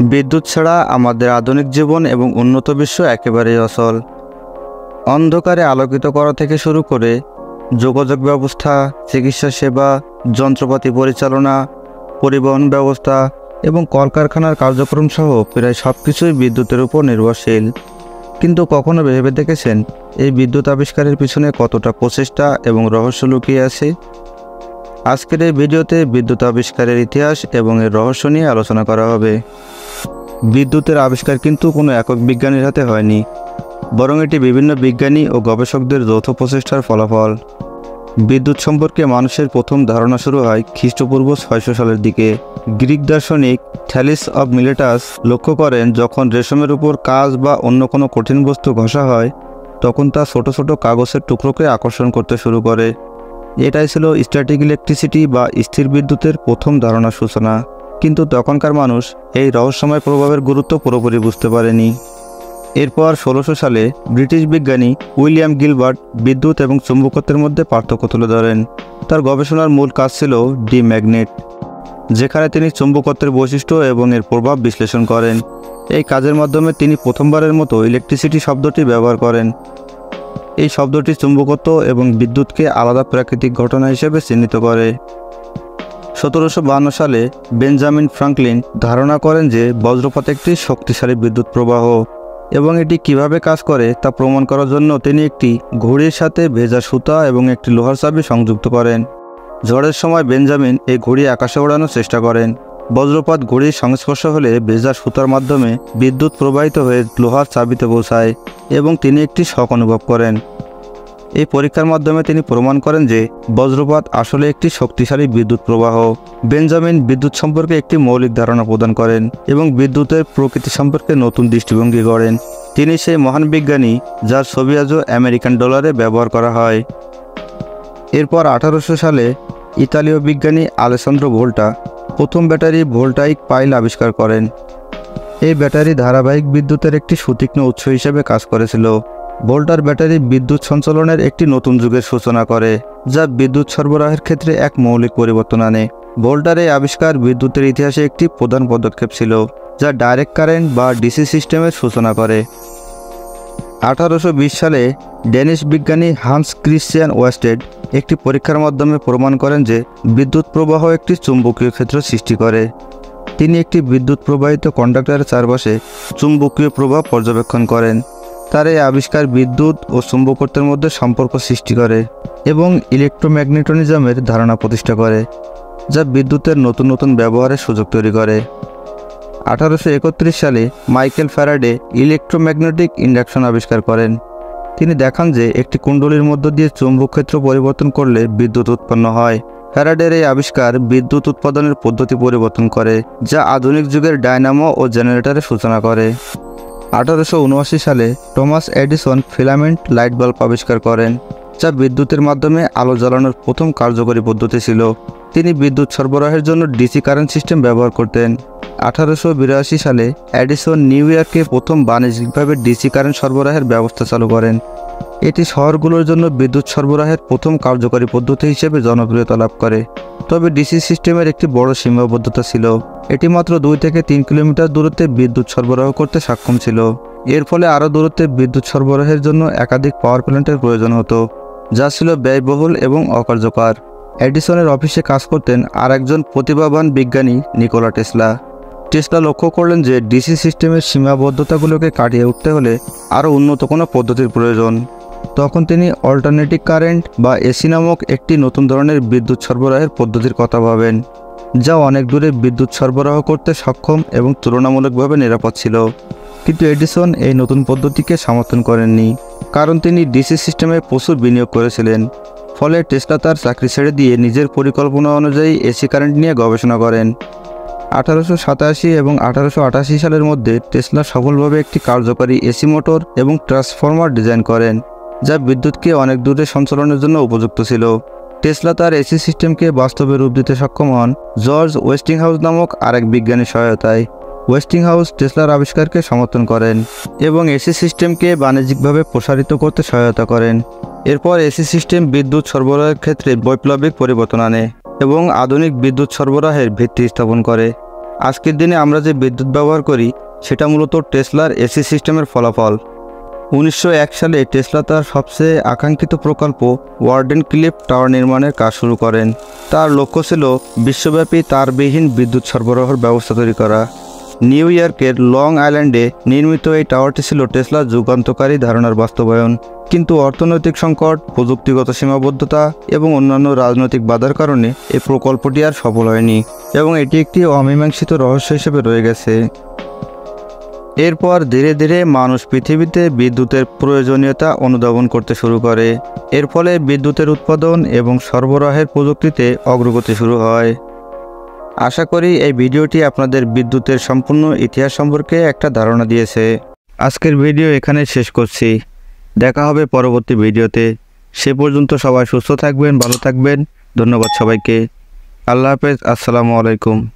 বিদ্যুৎ ছাড়া আমাদের আধুনিক জীবন এবং উন্নত বিশ্ব একেবারেই অচল। অন্ধকারে আলোকিত করা থেকে শুরু করে যোগাযোগ ব্যবস্থা, চিকিৎসা সেবা, যন্ত্রপাতি পরিচালনা, পরিবহন ব্যবস্থা এবং কলকারখানার কার্যক্রম সহ প্রায় সব কিছুই বিদ্যুতের উপর নির্ভরশীল। কিন্তু কখনো ভেবে দেখেছেন এই বিদ্যুৎ আবিষ্কারের পিছনে কতটা প্রচেষ্টা এবং রহস্য লুকিয়ে আছে? আজকের এই ভিডিওতে বিদ্যুৎ আবিষ্কারের ইতিহাস এবং এর রহস্য নিয়ে আলোচনা করা হবে। বিদ্যুতের আবিষ্কার কিন্তু কোনো একক বিজ্ঞানীর হাতে হয়নি, বরং এটি বিভিন্ন বিজ্ঞানী ও গবেষকদের যৌথ প্রচেষ্টার ফলাফল। বিদ্যুৎ সম্পর্কে মানুষের প্রথম ধারণা শুরু হয় খ্রিস্টপূর্ব 600 সালের দিকে। গ্রিক দার্শনিক থ্যালিস অব মিলেটাস লক্ষ্য করেন, যখন রেশমের উপর কাঁচ বা অন্য কোনো কঠিন বস্তু ঘষা হয়, তখন তা ছোট ছোট কাগজের টুকরোকে আকর্ষণ করতে শুরু করে। এটাই ছিল স্ট্যাটিক ইলেকট্রিসিটি বা স্থির বিদ্যুতের প্রথম ধারণার সূচনা। কিন্তু তখনকার মানুষ এই রহস্যময় প্রভাবের গুরুত্ব পুরোপুরি বুঝতে পারেনি। এরপর 1600 সালে ব্রিটিশ বিজ্ঞানী উইলিয়াম গিলবার্ট বিদ্যুৎ এবং চুম্বকত্বের মধ্যে পার্থক্য তুলে ধরেন। তার গবেষণার মূল কাজ ছিল ডি ম্যাগনেট, যেখানে তিনি চুম্বকত্বের বৈশিষ্ট্য এবং এর প্রভাব বিশ্লেষণ করেন। এই কাজের মাধ্যমে তিনি প্রথমবারের মতো ইলেকট্রিসিটি শব্দটি ব্যবহার করেন। এই শব্দটি চুম্বকত্ব এবং বিদ্যুৎকে আলাদা প্রাকৃতিক ঘটনা হিসেবে চিহ্নিত করে। 1752 সালে বেঞ্জামিন ফ্রাঙ্কলিন ধারণা করেন যে বজ্রপাত একটি শক্তিশালী বিদ্যুৎ প্রবাহ, এবং এটি কিভাবে কাজ করে তা প্রমাণ করার জন্য তিনি একটি ঘড়ির সাথে ভেজা সুতা এবং একটি লোহার চাবি সংযুক্ত করেন। ঝড়ের সময় বেঞ্জামিন এই ঘড়ি আকাশে ওড়ানোর চেষ্টা করেন। বজ্রপাত ঘড়ির সংস্পর্শ হলে ভেজা সুতার মাধ্যমে বিদ্যুৎ প্রবাহিত হয়ে লোহার চাবিতে পৌঁছায় এবং তিনি একটি শক অনুভব করেন। এই পরীক্ষার মাধ্যমে তিনি প্রমাণ করেন যে বজ্রপাত আসলে একটি শক্তিশালী বিদ্যুৎ প্রবাহ। বেঞ্জামিন বিদ্যুৎ সম্পর্কে একটি মৌলিক ধারণা প্রদান করেন এবং বিদ্যুতের প্রকৃতি সম্পর্কে নতুন দৃষ্টিভঙ্গি গড়েন। তিনি সেই মহান বিজ্ঞানী যার ছবি আজও আমেরিকান ডলারে ব্যবহার করা হয়। এরপর 1800 সালে ইতালীয় বিজ্ঞানী আলেসান্দ্রো ভোল্টা প্রথম ব্যাটারি ভোল্টাইক পাইল আবিষ্কার করেন। এই ব্যাটারি ধারাবাহিক বিদ্যুতের একটি সুতীক্ষ্ণ উৎস হিসেবে কাজ করেছিল। ভোল্টার ব্যাটারি বিদ্যুৎ সঞ্চালনের একটি নতুন যুগের সূচনা করে, যা বিদ্যুৎ সরবরাহের ক্ষেত্রে এক মৌলিক পরিবর্তন আনে। ভোল্টার এই আবিষ্কার বিদ্যুতের ইতিহাসে একটি প্রধান পদক্ষেপ ছিল, যা ডাইরেক্ট কারেন্ট বা ডিসি সিস্টেমের সূচনা করে। 1820 সালে ডেনিশ বিজ্ঞানী হান্স ক্রিশ্চিয়ান ওয়েস্টেড একটি পরীক্ষার মাধ্যমে প্রমাণ করেন যে বিদ্যুৎ প্রবাহ একটি চুম্বকীয় ক্ষেত্র সৃষ্টি করে। তিনি একটি বিদ্যুৎ প্রবাহিত কন্ডাক্টরের চারপাশে চুম্বকীয় প্রভাব পর্যবেক্ষণ করেন। তার এই আবিষ্কার বিদ্যুৎ ও চুম্বকত্বের মধ্যে সম্পর্ক সৃষ্টি করে এবং ইলেকট্রোম্যাগনেটিজমের ধারণা প্রতিষ্ঠা করে, যা বিদ্যুতের নতুন নতুন ব্যবহারের সুযোগ তৈরি করে। 1831 সালে মাইকেল ফ্যারাডে ইলেকট্রোম্যাগনেটিক ইন্ডাকশন আবিষ্কার করেন। তিনি দেখান যে একটি কুণ্ডলীর মধ্য দিয়ে চুম্বক ক্ষেত্র পরিবর্তন করলে বিদ্যুৎ উৎপন্ন হয়। ফ্যারাডের এই আবিষ্কার বিদ্যুৎ উৎপাদনের পদ্ধতি পরিবর্তন করে, যা আধুনিক যুগের ডায়নামো ও জেনারেটরের সূচনা করে। 1879 সালে Thomas Edison filament light bulb আবিষ্কার করেন, যা বিদ্যুতের মাধ্যমে আলো জ্বালানোর প্রথম কার্যকরী পদ্ধতি ছিল। তিনি বিদ্যুৎ সরবরাহের জন্য ডিসি কারেন্ট সিস্টেম ব্যবহার করতেন। 1882 সালে এডিসন নিউ ইয়র্কে প্রথম বাণিজ্যিকভাবে ডিসি কারেন্ট সরবরাহের ব্যবস্থা চালু করেন। এটি শহরগুলোর জন্য বিদ্যুৎ সরবরাহের প্রথম কার্যকরী পদ্ধতি হিসেবে জনপ্রিয়তা লাভ করে। তবে ডিসি সিস্টেমের একটি বড় সীমাবদ্ধতা ছিল, এটি মাত্র 2 থেকে 3 কিলোমিটার দূরত্বে বিদ্যুৎ সরবরাহ করতে সক্ষম ছিল। এর ফলে আরও দূরত্বে বিদ্যুৎ সরবরাহের জন্য একাধিক পাওয়ার প্ল্যান্টের প্রয়োজন হতো, যা ছিল ব্যয়বহুল এবং অকার্যকর। এডিসনের অফিসে কাজ করতেন আরেকজন প্রতিভাবান বিজ্ঞানী নিকোলা টেসলা। টেসলা লক্ষ্য করলেন যে ডিসি সিস্টেমের সীমাবদ্ধতাগুলোকে কাটিয়ে উঠতে হলে আরও উন্নত কোনো পদ্ধতির প্রয়োজন। তখন তিনি অল্টারনেটিভ কারেন্ট বা এসি নামক একটি নতুন ধরনের বিদ্যুৎ সরবরাহের পদ্ধতির কথা ভাবেন, যা অনেক দূরে বিদ্যুৎ সরবরাহ করতে সক্ষম এবং তুলনামূলকভাবে নিরাপদ ছিল। কিন্তু এডিসন এই নতুন পদ্ধতিকে সমর্থন করেননি, কারণ তিনি ডিসি সিস্টেমে প্রচুর বিনিয়োগ করেছিলেন। ফলে টেসলা তার চাকরি ছেড়ে দিয়ে নিজের পরিকল্পনা অনুযায়ী এসি কারেন্ট নিয়ে গবেষণা করেন। 1887 এবং 1888 সালের মধ্যে টেসলা সফলভাবে একটি কার্যকরী এসি মোটর এবং ট্রান্সফরমার ডিজাইন করেন, যা বিদ্যুৎকে অনেক দূরে সঞ্চালনের জন্য উপযুক্ত ছিল। টেসলা তার এসি সিস্টেমকে বাস্তবে রূপ দিতে সক্ষম হন জর্জ ওয়েস্টিংহাউস নামক আরেক বিজ্ঞানীর সহায়তায়। ওয়েস্টিংহাউস টেসলার আবিষ্কারকে সমর্থন করেন এবং এসি সিস্টেমকে বাণিজ্যিকভাবে প্রসারিত করতে সহায়তা করেন। এরপর এসি সিস্টেম বিদ্যুৎ সরবরাহের ক্ষেত্রে বৈপ্লবিক পরিবর্তন আনে এবং আধুনিক বিদ্যুৎ সরবরাহের ভিত্তি স্থাপন করে। আজকের দিনে আমরা যে বিদ্যুৎ ব্যবহার করি সেটা মূলত টেসলার এসি সিস্টেমের ফলাফল। 1901 সালে টেসলা তার সবচেয়ে আকাঙ্ক্ষিত প্রকল্প ওয়ার্ডেনক্লিফ টাওয়ার নির্মাণের কাজ শুরু করেন। তার লক্ষ্য ছিল বিশ্বব্যাপী তারবিহীন বিদ্যুৎ সরবরাহের ব্যবস্থা তৈরি করা। নিউ ইয়র্কের লং আইল্যান্ডে নির্মিত এই টাওয়ারটি ছিল টেসলার যুগান্তকারী ধারণার বাস্তবায়ন। কিন্তু অর্থনৈতিক সংকট, প্রযুক্তিগত সীমাবদ্ধতা এবং অন্যান্য রাজনৈতিক বাধার কারণে এই প্রকল্পটি আর সফল হয়নি এবং এটি একটি অমীমাংসিত রহস্য হিসেবে রয়ে গেছে। এরপর ধীরে ধীরে মানুষ পৃথিবীতে বিদ্যুতের প্রয়োজনীয়তা অনুধাবন করতে শুরু করে। এর ফলে বিদ্যুতের উৎপাদন এবং সরবরাহের প্রযুক্তিতে অগ্রগতি শুরু হয়। আশা করি এই ভিডিওটি আপনাদের বিদ্যুতের সম্পূর্ণ ইতিহাস সম্পর্কে একটা ধারণা দিয়েছে। আজকের ভিডিও এখানে শেষ করছি। দেখা হবে পরবর্তী ভিডিওতে। সে পর্যন্ত সবাই সুস্থ থাকবেন, ভালো থাকবেন। ধন্যবাদ সবাইকে। আল্লাহ হাফেজ। আসসালামু আলাইকুম।